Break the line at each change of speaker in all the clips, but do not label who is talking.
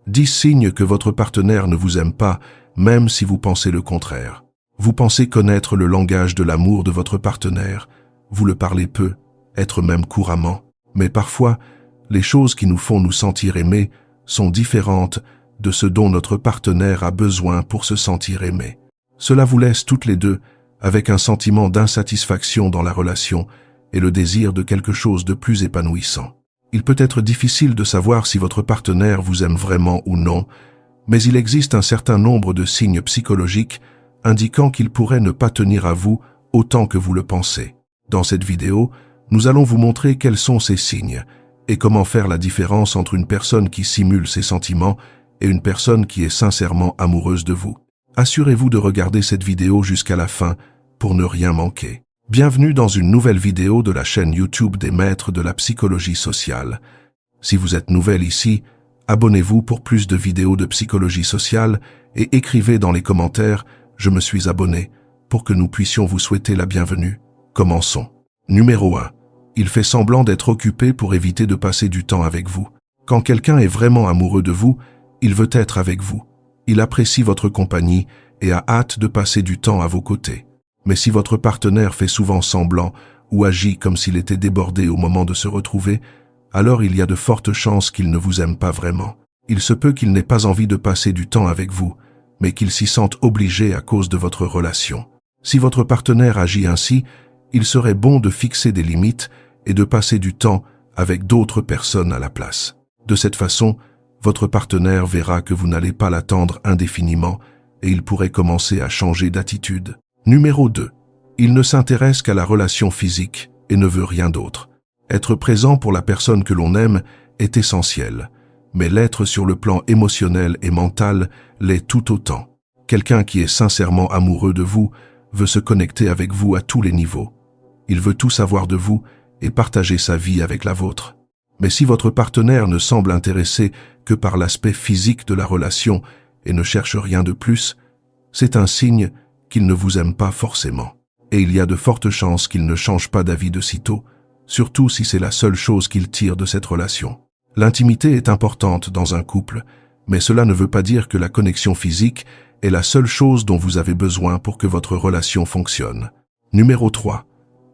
10 signes que votre partenaire ne vous aime pas, même si vous pensez le contraire. Vous pensez connaître le langage de l'amour de votre partenaire, vous le parlez peu, être même couramment, mais parfois, les choses qui nous font nous sentir aimés sont différentes de ce dont notre partenaire a besoin pour se sentir aimé. Cela vous laisse toutes les deux avec un sentiment d'insatisfaction dans la relation et le désir de quelque chose de plus épanouissant. Il peut être difficile de savoir si votre partenaire vous aime vraiment ou non, mais il existe un certain nombre de signes psychologiques indiquant qu'il pourrait ne pas tenir à vous autant que vous le pensez. Dans cette vidéo, nous allons vous montrer quels sont ces signes et comment faire la différence entre une personne qui simule ses sentiments et une personne qui est sincèrement amoureuse de vous. Assurez-vous de regarder cette vidéo jusqu'à la fin pour ne rien manquer. Bienvenue dans une nouvelle vidéo de la chaîne YouTube des maîtres de la psychologie sociale. Si vous êtes nouvelle ici, abonnez-vous pour plus de vidéos de psychologie sociale et écrivez dans les commentaires « Je me suis abonné » pour que nous puissions vous souhaiter la bienvenue. Commençons. Numéro 1. Il fait semblant d'être occupé pour éviter de passer du temps avec vous. Quand quelqu'un est vraiment amoureux de vous, il veut être avec vous. Il apprécie votre compagnie et a hâte de passer du temps à vos côtés. Mais si votre partenaire fait souvent semblant ou agit comme s'il était débordé au moment de se retrouver, alors il y a de fortes chances qu'il ne vous aime pas vraiment. Il se peut qu'il n'ait pas envie de passer du temps avec vous, mais qu'il s'y sente obligé à cause de votre relation. Si votre partenaire agit ainsi, il serait bon de fixer des limites et de passer du temps avec d'autres personnes à la place. De cette façon, votre partenaire verra que vous n'allez pas l'attendre indéfiniment et il pourrait commencer à changer d'attitude. Numéro 2. Il ne s'intéresse qu'à la relation physique et ne veut rien d'autre. Être présent pour la personne que l'on aime est essentiel, mais l'être sur le plan émotionnel et mental l'est tout autant. Quelqu'un qui est sincèrement amoureux de vous veut se connecter avec vous à tous les niveaux. Il veut tout savoir de vous et partager sa vie avec la vôtre. Mais si votre partenaire ne semble intéressé que par l'aspect physique de la relation et ne cherche rien de plus, c'est un signe qu'il ne vous aime pas forcément. Et il y a de fortes chances qu'il ne change pas d'avis de sitôt, surtout si c'est la seule chose qu'il tire de cette relation. L'intimité est importante dans un couple, mais cela ne veut pas dire que la connexion physique est la seule chose dont vous avez besoin pour que votre relation fonctionne. Numéro 3.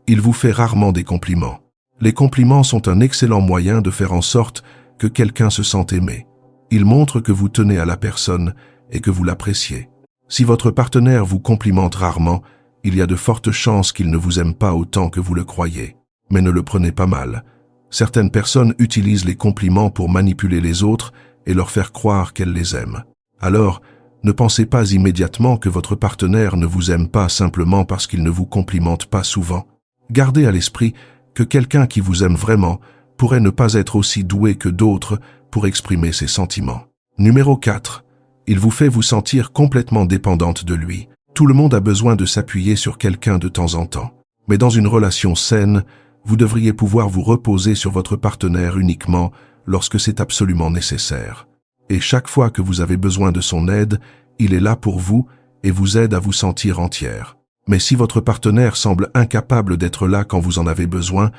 Il vous fait rarement des compliments. Les compliments sont un excellent moyen de faire en sorte que quelqu'un se sente aimé. Ils montrent que vous tenez à la personne et que vous l'appréciez. Si votre partenaire vous complimente rarement, il y a de fortes chances qu'il ne vous aime pas autant que vous le croyez. Mais ne le prenez pas mal. Certaines personnes utilisent les compliments pour manipuler les autres et leur faire croire qu'elles les aiment. Alors, ne pensez pas immédiatement que votre partenaire ne vous aime pas simplement parce qu'il ne vous complimente pas souvent. Gardez à l'esprit que quelqu'un qui vous aime vraiment pourrait ne pas être aussi doué que d'autres pour exprimer ses sentiments. Numéro 4. Il vous fait vous sentir complètement dépendante de lui. Tout le monde a besoin de s'appuyer sur quelqu'un de temps en temps. Mais dans une relation saine, vous devriez pouvoir vous reposer sur votre partenaire uniquement lorsque c'est absolument nécessaire. Et chaque fois que vous avez besoin de son aide, il est là pour vous et vous aide à vous sentir entière. Mais si votre partenaire semble incapable d'être là quand vous en avez besoin,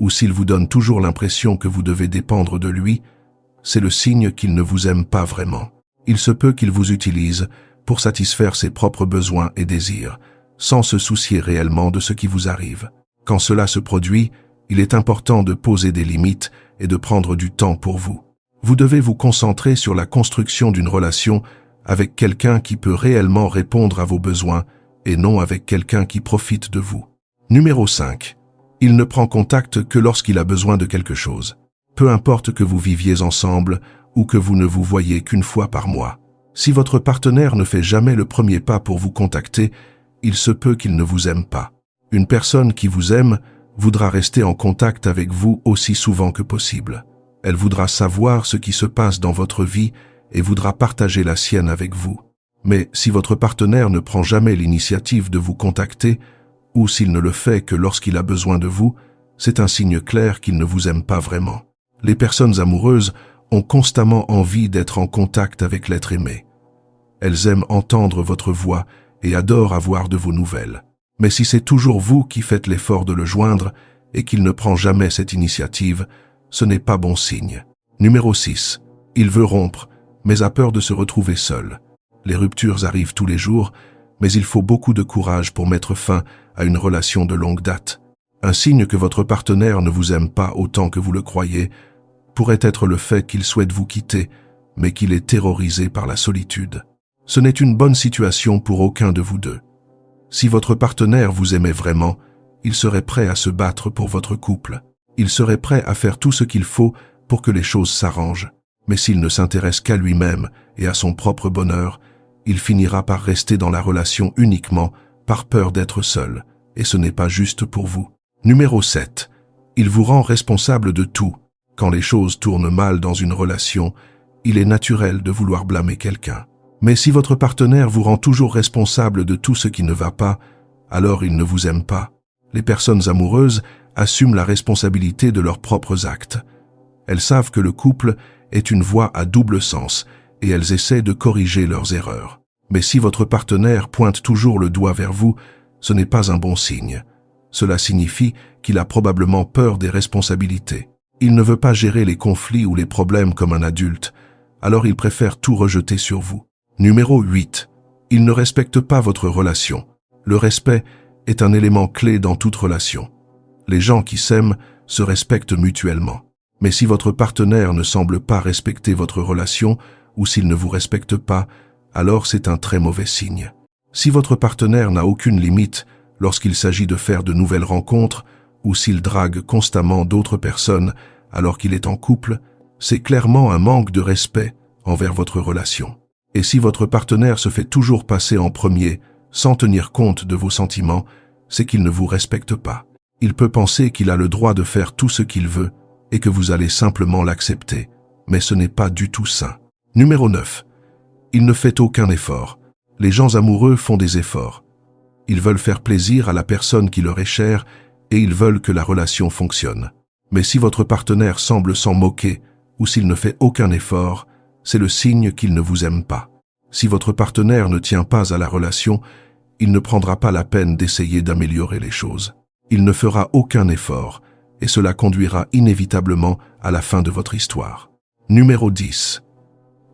ou s'il vous donne toujours l'impression que vous devez dépendre de lui, c'est le signe qu'il ne vous aime pas vraiment. Il se peut qu'il vous utilise pour satisfaire ses propres besoins et désirs, sans se soucier réellement de ce qui vous arrive. Quand cela se produit, il est important de poser des limites et de prendre du temps pour vous. Vous devez vous concentrer sur la construction d'une relation avec quelqu'un qui peut réellement répondre à vos besoins et non avec quelqu'un qui profite de vous. Numéro 5. Il ne prend contact que lorsqu'il a besoin de quelque chose. Peu importe que vous viviez ensemble ou que vous ne vous voyez qu'une fois par mois. Si votre partenaire ne fait jamais le premier pas pour vous contacter, il se peut qu'il ne vous aime pas. Une personne qui vous aime voudra rester en contact avec vous aussi souvent que possible. Elle voudra savoir ce qui se passe dans votre vie et voudra partager la sienne avec vous. Mais si votre partenaire ne prend jamais l'initiative de vous contacter, ou s'il ne le fait que lorsqu'il a besoin de vous, c'est un signe clair qu'il ne vous aime pas vraiment. Les personnes amoureuses ont constamment envie d'être en contact avec l'être aimé. Elles aiment entendre votre voix et adorent avoir de vos nouvelles. Mais si c'est toujours vous qui faites l'effort de le joindre et qu'il ne prend jamais cette initiative, ce n'est pas bon signe. Numéro 6. Il veut rompre, mais a peur de se retrouver seul. Les ruptures arrivent tous les jours, mais il faut beaucoup de courage pour mettre fin à une relation de longue date. Un signe que votre partenaire ne vous aime pas autant que vous le croyez pourrait être le fait qu'il souhaite vous quitter, mais qu'il est terrorisé par la solitude. Ce n'est une bonne situation pour aucun de vous deux. Si votre partenaire vous aimait vraiment, il serait prêt à se battre pour votre couple. Il serait prêt à faire tout ce qu'il faut pour que les choses s'arrangent. Mais s'il ne s'intéresse qu'à lui-même et à son propre bonheur, il finira par rester dans la relation uniquement par peur d'être seul, et ce n'est pas juste pour vous. Numéro 7. Il vous rend responsable de tout. Quand les choses tournent mal dans une relation, il est naturel de vouloir blâmer quelqu'un. Mais si votre partenaire vous rend toujours responsable de tout ce qui ne va pas, alors il ne vous aime pas. Les personnes amoureuses assument la responsabilité de leurs propres actes. Elles savent que le couple est une voie à double sens et elles essaient de corriger leurs erreurs. Mais si votre partenaire pointe toujours le doigt vers vous, ce n'est pas un bon signe. Cela signifie qu'il a probablement peur des responsabilités. Il ne veut pas gérer les conflits ou les problèmes comme un adulte, alors il préfère tout rejeter sur vous. Numéro 8. Il ne respecte pas votre relation. Le respect est un élément clé dans toute relation. Les gens qui s'aiment se respectent mutuellement. Mais si votre partenaire ne semble pas respecter votre relation ou s'il ne vous respecte pas, alors c'est un très mauvais signe. Si votre partenaire n'a aucune limite lorsqu'il s'agit de faire de nouvelles rencontres ou s'il drague constamment d'autres personnes alors qu'il est en couple, c'est clairement un manque de respect envers votre relation. Et si votre partenaire se fait toujours passer en premier sans tenir compte de vos sentiments, c'est qu'il ne vous respecte pas. Il peut penser qu'il a le droit de faire tout ce qu'il veut et que vous allez simplement l'accepter, mais ce n'est pas du tout sain. Numéro 9. Il ne fait aucun effort. Les gens amoureux font des efforts. Ils veulent faire plaisir à la personne qui leur est chère et ils veulent que la relation fonctionne. Mais si votre partenaire semble s'en moquer ou s'il ne fait aucun effort, c'est le signe qu'il ne vous aime pas. Si votre partenaire ne tient pas à la relation, il ne prendra pas la peine d'essayer d'améliorer les choses. Il ne fera aucun effort et cela conduira inévitablement à la fin de votre histoire. Numéro 10.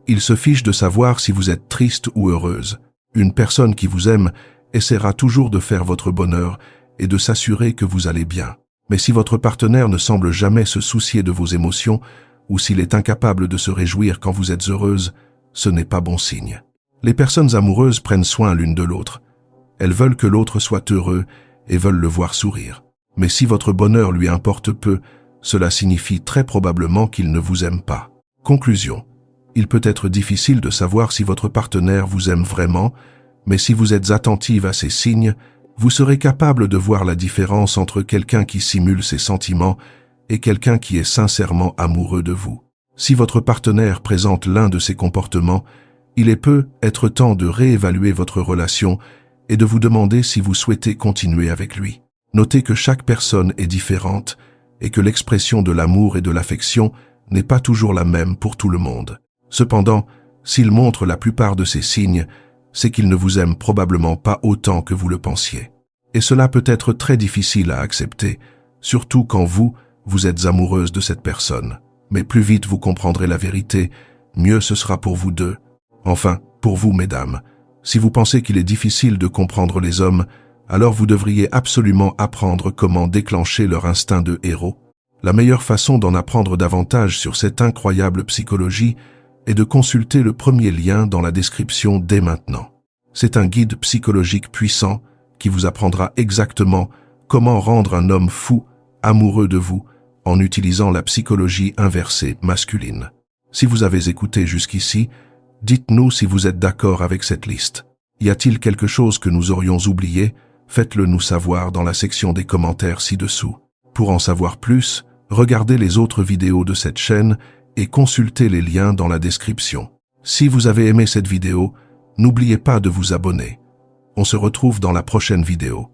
Il se fiche de savoir si vous êtes triste ou heureuse. Une personne qui vous aime essaiera toujours de faire votre bonheur et de s'assurer que vous allez bien. Mais si votre partenaire ne semble jamais se soucier de vos émotions ou s'il est incapable de se réjouir quand vous êtes heureuse, ce n'est pas bon signe. Les personnes amoureuses prennent soin l'une de l'autre. Elles veulent que l'autre soit heureux et veulent le voir sourire. Mais si votre bonheur lui importe peu, cela signifie très probablement qu'il ne vous aime pas. Conclusion. Il peut être difficile de savoir si votre partenaire vous aime vraiment, mais si vous êtes attentive à ces signes, vous serez capable de voir la différence entre quelqu'un qui simule ses sentiments et quelqu'un qui est sincèrement amoureux de vous. Si votre partenaire présente l'un de ces comportements, il peut être temps de réévaluer votre relation et de vous demander si vous souhaitez continuer avec lui. Notez que chaque personne est différente et que l'expression de l'amour et de l'affection n'est pas toujours la même pour tout le monde. Cependant, s'il montre la plupart de ces signes, c'est qu'il ne vous aime probablement pas autant que vous le pensiez. Et cela peut être très difficile à accepter, surtout quand vous êtes amoureuse de cette personne. Mais plus vite vous comprendrez la vérité, mieux ce sera pour vous deux. Enfin, pour vous, mesdames, si vous pensez qu'il est difficile de comprendre les hommes, alors vous devriez absolument apprendre comment déclencher leur instinct de héros. La meilleure façon d'en apprendre davantage sur cette incroyable psychologie est de consulter le premier lien dans la description dès maintenant. C'est un guide psychologique puissant qui vous apprendra exactement comment rendre un homme fou amoureux de vous en utilisant la psychologie inversée masculine. Si vous avez écouté jusqu'ici, dites-nous si vous êtes d'accord avec cette liste. Y a-t-il quelque chose que nous aurions oublié? Faites-le nous savoir dans la section des commentaires ci-dessous. Pour en savoir plus, regardez les autres vidéos de cette chaîne et consultez les liens dans la description. Si vous avez aimé cette vidéo, n'oubliez pas de vous abonner. On se retrouve dans la prochaine vidéo.